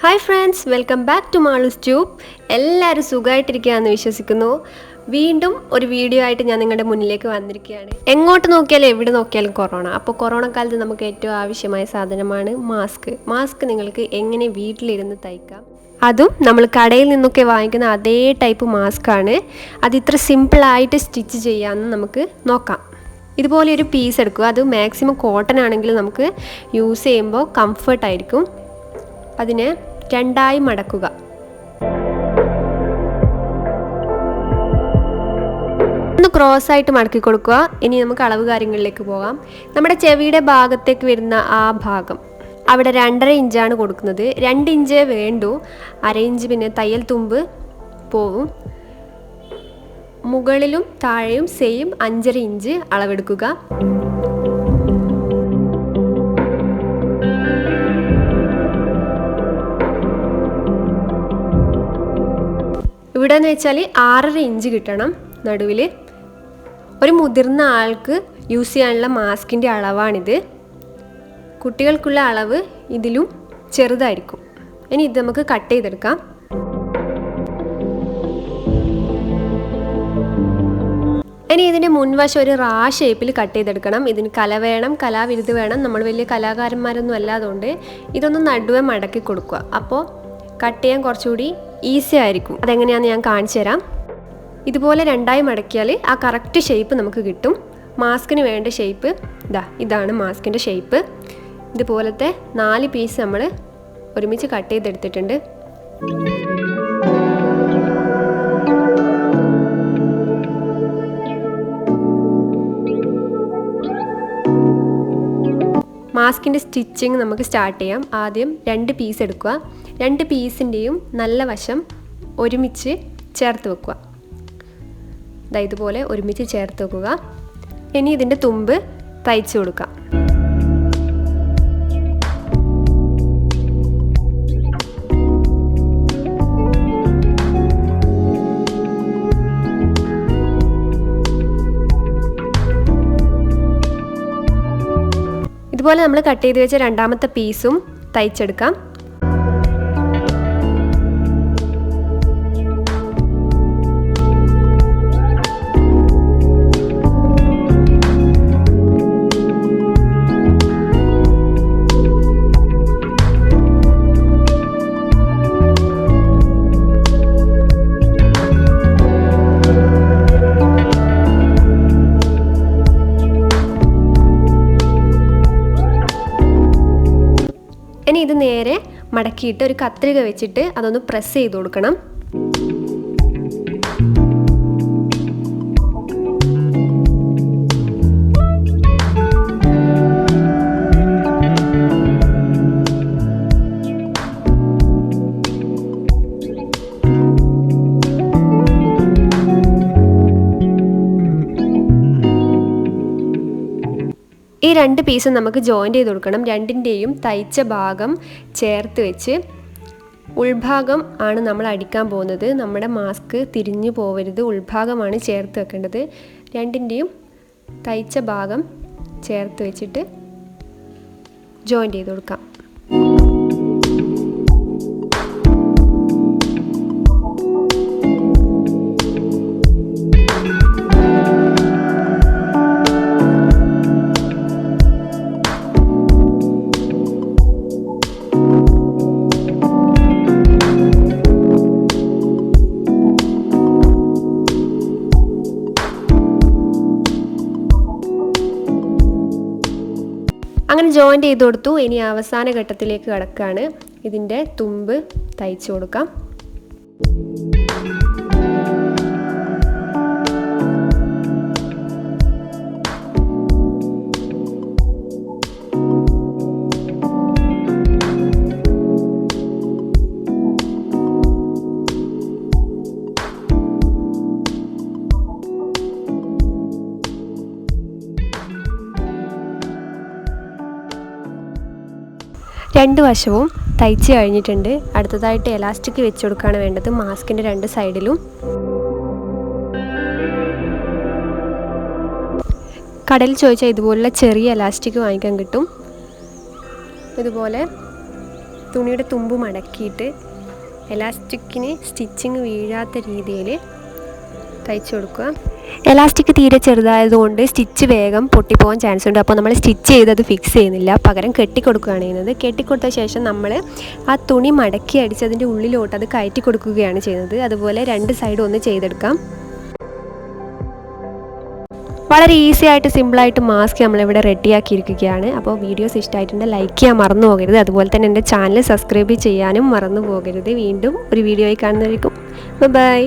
Hi friends, welcome back to Malus tube. എല്ലാവരും സുഖമായിട്ടിരിക്കുകയാണെന്ന് വിശ്വസിക്കുന്നു. വീണ്ടും ഒരു വീഡിയോ ആയിട്ട് ഞാൻ നിങ്ങളുടെ മുന്നിലേക്ക് വന്നിരിക്കുകയാണ്. എങ്ങോട്ട് നോക്കിയാലും എവിടെ നോക്കിയാലും കൊറോണ. അപ്പോൾ കൊറോണ കാലത്ത് നമുക്ക് ഏറ്റവും ആവശ്യമായ സാധനമാണ് മാസ്ക് നിങ്ങൾക്ക് എങ്ങനെ വീട്ടിലിരുന്ന് തയ്ക്കാം. അതും നമ്മൾ കടയിൽ നിന്നൊക്കെ വാങ്ങിക്കുന്ന അതേ ടൈപ്പ് മാസ്ക് ആണ്. അത് ഇത്ര സിമ്പിളായിട്ട് സ്റ്റിച്ച് ചെയ്യാമെന്ന് നമുക്ക് നോക്കാം. ഇതുപോലെ ഒരു പീസ് എടുക്കുക. അത് മാക്സിമം കോട്ടൺ ആണെങ്കിൽ നമുക്ക് യൂസ് ചെയ്യുമ്പോൾ കംഫർട്ടായിരിക്കും. അതിനെ രണ്ടായി മടക്കുക. ഒന്ന് ക്രോസ് ആയിട്ട് മടക്കി കൊടുക്കുക. ഇനി നമുക്ക് അളവ് കാര്യങ്ങളിലേക്ക് പോകാം. നമ്മുടെ ചെവിയുടെ ഭാഗത്തേക്ക് വരുന്ന ആ ഭാഗം അവിടെ 2.5 ഇഞ്ചാണ് കൊടുക്കുന്നത്. 2 ഇഞ്ചേ വേണ്ടൂ. 1/2 ഇഞ്ച് പിന്നെ തയ്യൽ തുമ്പ് പോവും. മുകളിലും താഴെയും സെയിം 5.5 ഇഞ്ച് അളവെടുക്കുക. ഇവിടെ എന്ന് വെച്ചാൽ 6.5 ഇഞ്ച് കിട്ടണം നടുവിൽ. ഒരു മുതിർന്ന ആൾക്ക് യൂസ് ചെയ്യാനുള്ള മാസ്കിൻ്റെ അളവാണിത്. കുട്ടികൾക്കുള്ള അളവ് ഇതിലും ചെറുതായിരിക്കും. ഇനി ഇത് നമുക്ക് കട്ട് ചെയ്തെടുക്കാം. ഇനി ഇതിൻ്റെ മുൻവശം ഒരു റാ ഷേപ്പിൽ കട്ട് ചെയ്തെടുക്കണം. ഇതിന് കല വേണം, കലാവിരുത് വേണം. നമ്മൾ വലിയ കലാകാരന്മാരൊന്നും അല്ലാതുകൊണ്ട് ഇതൊന്ന് നടുവെ മടക്കി കൊടുക്കുക. അപ്പോൾ കട്ട് ചെയ്യാൻ കുറച്ചുകൂടി ഈസി ആയിരിക്കും. അതെങ്ങനെയാണെന്ന് ഞാൻ കാണിച്ചു തരാം. ഇതുപോലെ രണ്ടായി മടക്കിയാൽ ആ കറക്റ്റ് ഷേപ്പ് നമുക്ക് കിട്ടും. മാസ്കിന് വേണ്ട ഷേപ്പ് ഇതാണ് മാസ്കിൻ്റെ ഷേപ്പ്. ഇതുപോലത്തെ 4 പീസ് നമ്മൾ ഒരുമിച്ച് കട്ട് ചെയ്തെടുത്തിട്ടുണ്ട്. മാസ്കിൻ്റെ സ്റ്റിച്ചിങ് നമുക്ക് സ്റ്റാർട്ട് ചെയ്യാം. ആദ്യം 2 പീസ് എടുക്കുക. 2 പീസിൻ്റെയും നല്ല വശം ഒരുമിച്ച് ചേർത്ത് വെക്കുക. ഇതുപോലെ ഒരുമിച്ച് ചേർത്ത് വെക്കുക. ഇനി ഇതിൻ്റെ തുമ്പ് തയ്ച്ചു കൊടുക്കാം. ഇതുപോലെ നമ്മൾ കട്ട് ചെയ്ത് വെച്ച രണ്ടാമത്തെ പീസും തയ്ച്ചെടുക്കാം. ഇനി ഇത് നേരെ മടക്കിയിട്ട് ഒരു കത്രിക വെച്ചിട്ട് അതൊന്ന് പ്രസ് ചെയ്ത് കൊടുക്കണം. ഈ 2 പീസും നമുക്ക് ജോയിൻ്റ് ചെയ്ത് കൊടുക്കണം. രണ്ടിൻ്റെയും തയ്ച്ച ഭാഗം ചേർത്ത് വെച്ച് ഉൾഭാഗം ആണ് നമ്മൾ അടിക്കാൻ പോകുന്നത്. നമ്മുടെ മാസ്ക് തിരിഞ്ഞു പോവരുത്. ഉൾഭാഗമാണ് ചേർത്ത് വെക്കേണ്ടത്. രണ്ടിൻ്റെയും തയ്ച്ച ഭാഗം ചേർത്ത് വെച്ചിട്ട് ജോയിൻ്റ് ചെയ്ത് കൊടുക്കാം. അങ്ങനെ ജോയിൻ്റ് ചെയ്ത് കൊടുത്തു. ഇനി അവസാന ഘട്ടത്തിലേക്ക് കടക്കുകയാണ്. ഇതിൻ്റെ തുമ്പ് തയ്ച്ചു കൊടുക്കാം. രണ്ട് വശവും തയ്ച്ച് കഴിഞ്ഞിട്ടുണ്ട്. അടുത്തതായിട്ട് എലാസ്റ്റിക് വെച്ച് കൊടുക്കുകയാണ് വേണ്ടത് മാസ്കിൻ്റെ 2 സൈഡിലും. കടയിൽ ചോദിച്ചാൽ ഇതുപോലുള്ള ചെറിയ എലാസ്റ്റിക് വാങ്ങിക്കാൻ കിട്ടും. ഇതുപോലെ തുണിയുടെ തുമ്പ് മടക്കിയിട്ട് എലാസ്റ്റിക്കിന് സ്റ്റിച്ചിങ് വീഴാത്ത രീതിയിൽ തയ്ച്ചു കൊടുക്കുക. എലാസ്റ്റിക് തീരെ ചെറുതായതുകൊണ്ട് സ്റ്റിച്ച് വേഗം പൊട്ടിപ്പോകാൻ ചാൻസ് ഉണ്ട്. അപ്പോൾ നമ്മൾ സ്റ്റിച്ച് ചെയ്തത് ഫിക്സ് ചെയ്യുന്നില്ല, പകരം കെട്ടിക്കൊടുക്കുകയാണ് ചെയ്യുന്നത്. കെട്ടിക്കൊടുത്ത ശേഷം നമ്മൾ ആ തുണി മടക്കി അടിച്ചതിൻ്റെ ഉള്ളിലോട്ട് അത് കയറ്റി കൊടുക്കുകയാണ് ചെയ്യുന്നത്. അതുപോലെ രണ്ട് സൈഡും ഒന്ന് ചെയ്തെടുക്കാം. വളരെ ഈസി ആയിട്ട് സിമ്പിളായിട്ട് മാസ്ക് നമ്മളിവിടെ റെഡിയാക്കിയിരിക്കുകയാണ്. അപ്പോൾ വീഡിയോസ് ഇഷ്ടമായിട്ടുണ്ടെങ്കിൽ ലൈക്ക് ചെയ്യാൻ മറന്നു പോകരുത്. അതുപോലെ തന്നെ എൻ്റെ ചാനൽ സബ്സ്ക്രൈബ് ചെയ്യാനും മറന്നു പോകരുത്. വീണ്ടും ഒരു വീഡിയോയിൽ കാണുന്നതായിരിക്കും. ബൈ.